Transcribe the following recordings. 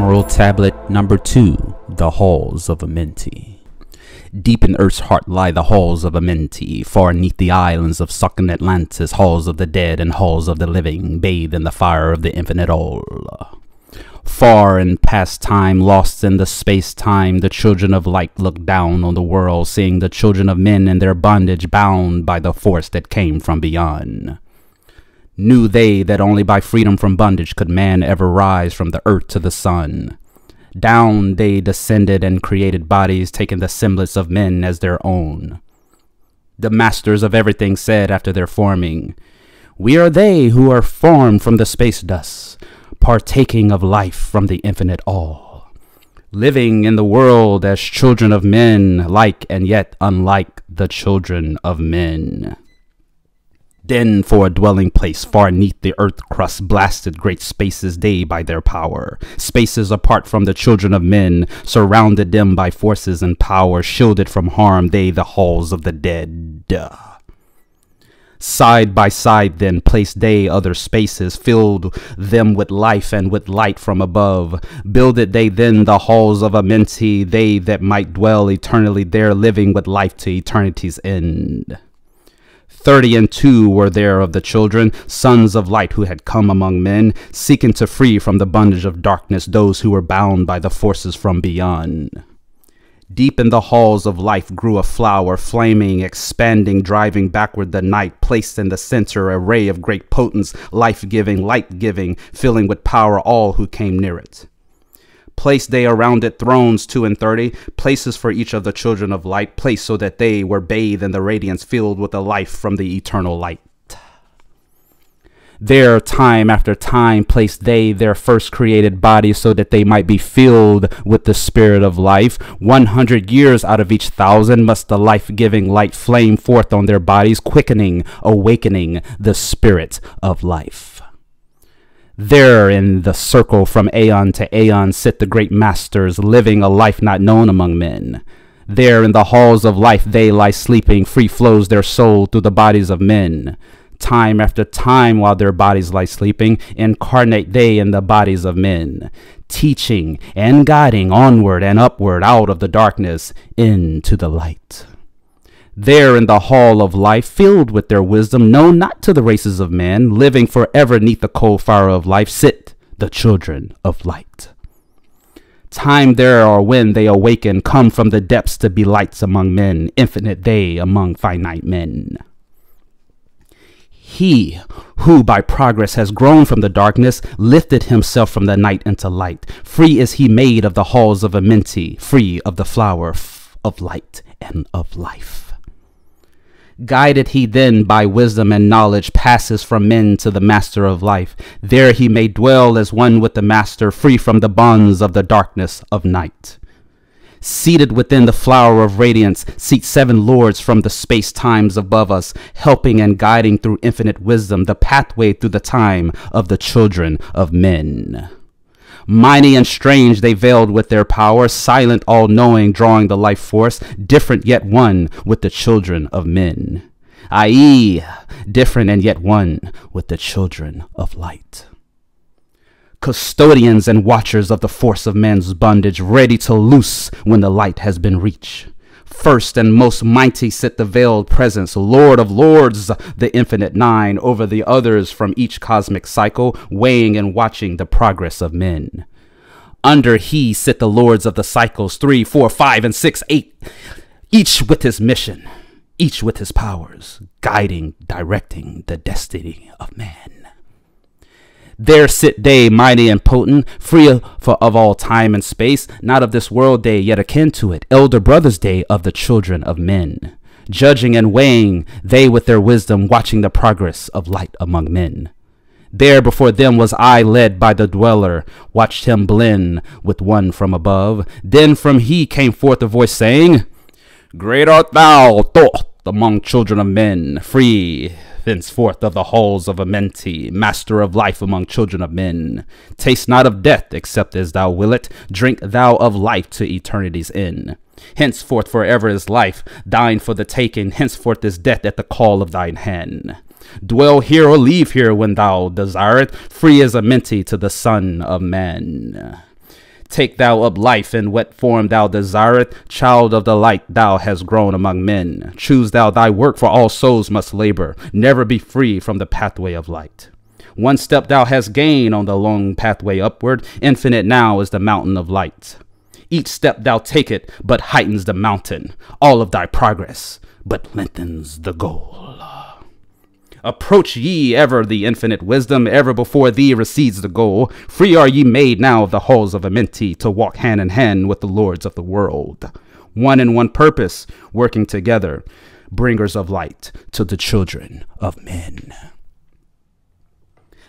Emerald Tablet number 2, The Halls of Amenti. Deep in Earth's heart lie the halls of Amenti, far neath the islands of sunken Atlantis, halls of the dead and halls of the living, bathed in the fire of the infinite all. Far in past time, lost in the space-time, the children of light look down on the world, seeing the children of men in their bondage, bound by the force that came from beyond. Knew they that only by freedom from bondage could man ever rise from the earth to the sun. Down they descended and created bodies, taking the semblance of men as their own. The masters of everything said after their forming, "We are they who are formed from the space dust, partaking of life from the infinite all, living in the world as children of men, like and yet unlike the children of men." Then for a dwelling place far neath the earth crust, blasted great spaces they by their power. Spaces apart from the children of men, surrounded them by forces and power, shielded from harm they the halls of the dead. Side by side then placed they other spaces, filled them with life and with light from above. Builded they then the halls of Amenti, they that might dwell eternally there, living with life to eternity's end. 32 were there of the children, sons of light who had come among men, seeking to free from the bondage of darkness those who were bound by the forces from beyond. Deep in the halls of life grew a flower, flaming, expanding, driving backward the night, placed in the center a ray of great potence, life-giving, light-giving, filling with power all who came near it. Placed they around it thrones 32, places for each of the children of light, placed so that they were bathed in the radiance, filled with the life from the eternal light. There, time after time, placed they their first created bodies, so that they might be filled with the spirit of life. 100 years out of each 1,000 must the life-giving light flame forth on their bodies, quickening, awakening the spirit of life. There in the circle from aeon to aeon sit the great masters, living a life not known among men. There in the halls of life they lie sleeping, free flows their soul through the bodies of men. Time after time while their bodies lie sleeping, incarnate they in the bodies of men, teaching and guiding onward and upward out of the darkness into the light. There in the hall of life, filled with their wisdom, known not to the races of men, living forever neath the cold fire of life, sit the children of light. Time there or when they awaken, come from the depths to be lights among men, infinite they among finite men. He who by progress has grown from the darkness, lifted himself from the night into light. Free is he made of the halls of Amenti, free of the flower of light and of life. Guided he then by wisdom and knowledge, passes from men to the master of life. There he may dwell as one with the master, free from the bonds of the darkness of night. Seated within the flower of radiance, seat 7 lords from the space-times above us, helping and guiding through infinite wisdom the pathway through the time of the children of men. Mighty and strange they veiled with their power, silent, all-knowing, drawing the life force, different yet one with the children of men, i.e., different and yet one with the children of light. Custodians and watchers of the force of man's bondage, ready to loose when the light has been reached. First and most mighty sit the veiled presence, Lord of lords, the infinite 9, over the others from each cosmic cycle, weighing and watching the progress of men. Under he sit the lords of the cycles 3, 4, 5, and 6, 8, each with his mission, each with his powers, guiding, directing the destiny of man. There sit they, mighty and potent, free of all time and space, not of this world they, yet akin to it, elder brothers they of the children of men. Judging and weighing, they with their wisdom, watching the progress of light among men. There before them was I led by the dweller, watched him blend with one from above. Then from he came forth a voice saying, "Great art thou, Thoth, among children of men, free thenceforth of the halls of Amenti, master of life among children of men. Taste not of death, except as thou will it. Drink thou of life to eternity's end. Henceforth forever is life, thine for the taking. Henceforth is death at the call of thine hand. Dwell here or leave here when thou desire it, free as Amenti to the Son of Man. Take thou up life in what form thou desireth. Child of the light, thou hast grown among men. Choose thou thy work, for all souls must labor. Never be free from the pathway of light. One step thou hast gained on the long pathway upward. Infinite now is the mountain of light. Each step thou take it but heightens the mountain. All of thy progress but lengthens the goal. Approach ye ever the infinite wisdom, ever before thee recedes the goal. Free are ye made now of the halls of Amenti, to walk hand in hand with the lords of the world. One in one purpose, working together, bringers of light to the children of men.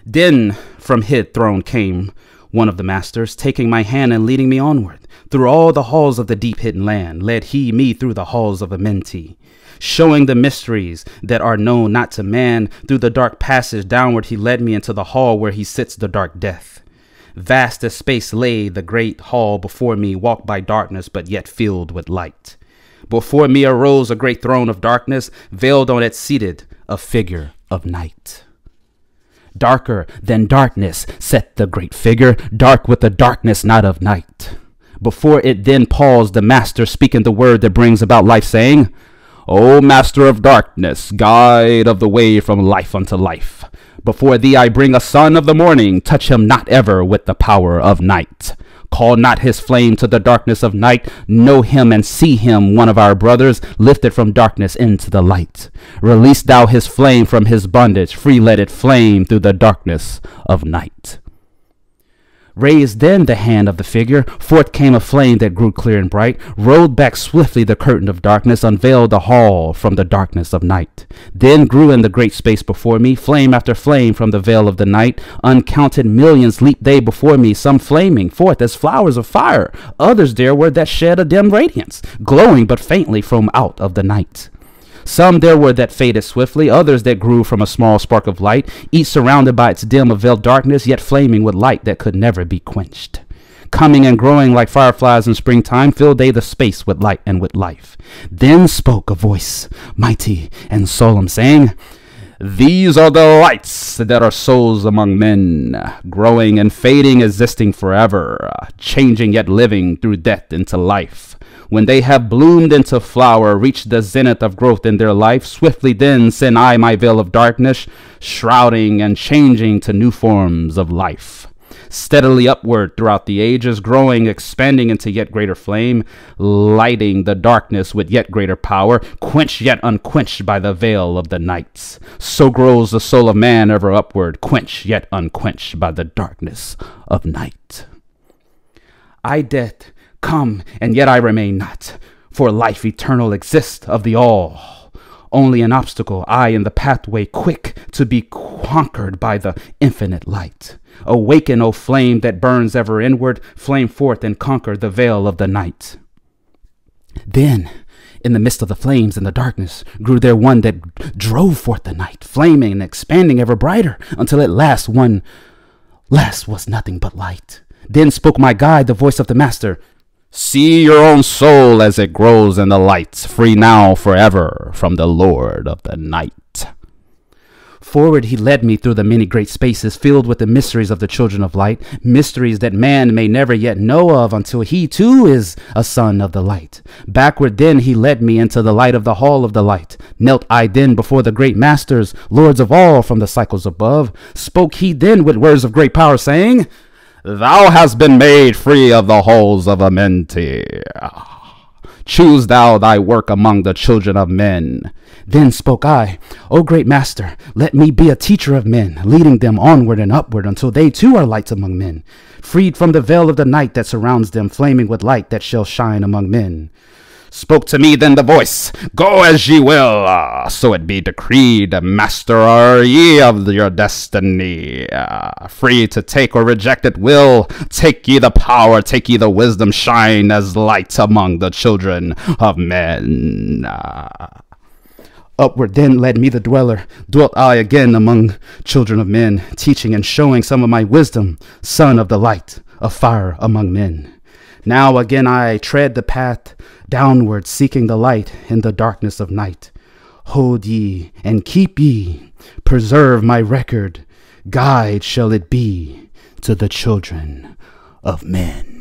Then from hid throne came one of the masters, taking my hand and leading me onward. Through all the halls of the deep hidden land, led he me through the halls of Amenti, showing the mysteries that are known not to man. Through the dark passage downward he led me into the hall where he sits the dark death. Vast as space lay the great hall before me, walked by darkness but yet filled with light. Before me arose a great throne of darkness, veiled on it seated a figure of night. Darker than darkness sat the great figure, dark with the darkness not of night. Before it then paused the master, speaking the word that brings about life, saying, O master of darkness, guide of the way from life unto life, before thee I bring a son of the morning. Touch him not ever with the power of night. Call not his flame to the darkness of night. Know him and see him, one of our brothers, lifted from darkness into the light. Release thou his flame from his bondage. Free let it flame through the darkness of night. Raised then the hand of the figure, forth came a flame that grew clear and bright, rolled back swiftly the curtain of darkness, unveiled the hall from the darkness of night. Then grew in the great space before me, flame after flame from the veil of the night. Uncounted millions leaped they before me, some flaming forth as flowers of fire. Others there were that shed a dim radiance, glowing but faintly from out of the night. Some there were that faded swiftly, others that grew from a small spark of light, each surrounded by its dim veiled darkness, yet flaming with light that could never be quenched. Coming and growing like fireflies in springtime, filled they the space with light and with life. Then spoke a voice, mighty and solemn, saying, These are the lights that are souls among men, growing and fading, existing forever, changing yet living through death into life. When they have bloomed into flower, reached the zenith of growth in their life, swiftly then send I my veil of darkness, shrouding and changing to new forms of life. Steadily upward throughout the ages, growing, expanding into yet greater flame, lighting the darkness with yet greater power, quenched yet unquenched by the veil of the nights. So grows the soul of man ever upward, quenched yet unquenched by the darkness of night. I death come, and yet I remain not, for life eternal exists of the all. Only an obstacle, I in the pathway quick to be conquered by the infinite light. Awaken, O flame that burns ever inward, flame forth and conquer the veil of the night. Then, in the midst of the flames and the darkness, grew there one that drove forth the night, flaming and expanding ever brighter, until at last was nothing but light. Then spoke my guide, the voice of the master, See your own soul as it grows in the lights, free now forever from the Lord of the night. Forward he led me through the many great spaces filled with the mysteries of the children of light, mysteries that man may never yet know of until he too is a son of the light. Backward then he led me into the light of the hall of the light. Knelt I then before the great masters, lords of all from the cycles above. Spoke he then with words of great power, saying, Thou hast been made free of the halls of Amenti. Choose thou thy work among the children of men. Then spoke I, O great master, let me be a teacher of men, leading them onward and upward until they too are lights among men, freed from the veil of the night that surrounds them, flaming with light that shall shine among men. Spoke to me then the voice, Go as ye will, so it be decreed, master are ye of your destiny. Free to take or reject at will, take ye the power, take ye the wisdom, shine as light among the children of men. Upward then led me the dweller, dwelt I again among children of men, teaching and showing some of my wisdom, son of the light, of fire among men. Now again I tread the path downward, seeking the light in the darkness of night. Hold ye and keep ye, preserve my record, guide shall it be to the children of men.